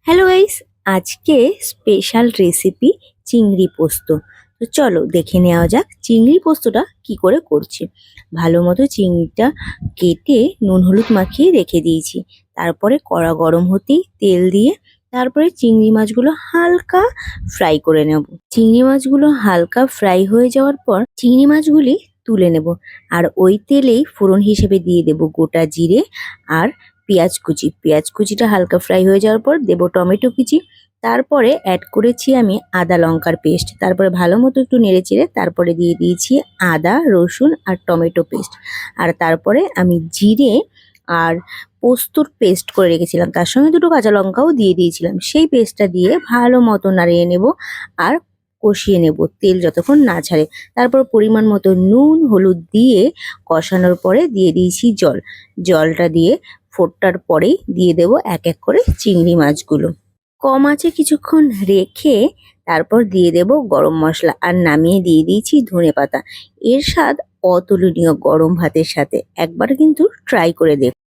Hello guys, আজকে special recipe চিংড়ি পোস্ত। তো চলো দেখে নেওয়া যাক চিংড়ি পোস্তটা কি করে করছি। ভালো মতো চিংড়িটা কেটে নুন হলুদ মাখিয়ে রেখে দিয়েছি। তারপরে কড়া গরম হতেই তেল দিয়ে তারপরে চিংড়ি মাছগুলো হালকা ফ্রাই করে নেব। চিংড়ি মাছগুলো হালকা ফ্রাই হয়ে যাওয়ার পর চিংড়ি মাছগুলি তুলে নেব। আর ওই তেলেই ফোড়ন হিসেবে দিয়ে দেব গোটা জিরে আর পেঁয়াজ কুচিটা হালকা ফ্রাই হয়ে যাওয়ার পর দেব টমেটো কুচি। তারপরে অ্যাড করেছি আমি আদা লঙ্কার পেস্ট। তারপরে ভালো মতো একটু নেড়েচেড়ে তারপরে দিয়ে দিয়েছি আদা রসুন আর টমেটো পেস্ট। আর তারপরে আমি জিরে আর পোস্তর পেস্ট করে রেখেছিলাম, তার সঙ্গে দুটো কাঁচা লঙ্কাও দিয়ে দিয়েছিলাম। সেই পেস্টটা দিয়ে ভালো মতো নাড়িয়ে নেব আর কষিয়ে নেব তেল যতক্ষণ না ছাড়ে। তারপর পরিমাণ মতো নুন হলুদ দিয়ে কষানোর পরে দিয়ে দিয়েছি জল। জলটা দিয়ে ফোটার পরেই দিয়ে দেব এক এক করে চিংড়ি মাছগুলো। কম আঁচে কিছুক্ষণ রেখে তারপর দিয়ে দেব গরম মশলা আর নামিয়ে দিয়ে দিয়েছি ধনেপাতা। এর স্বাদ অতুলনীয় গরম ভাতের সাথে। একবার কিন্তু ট্রাই করে দেখ।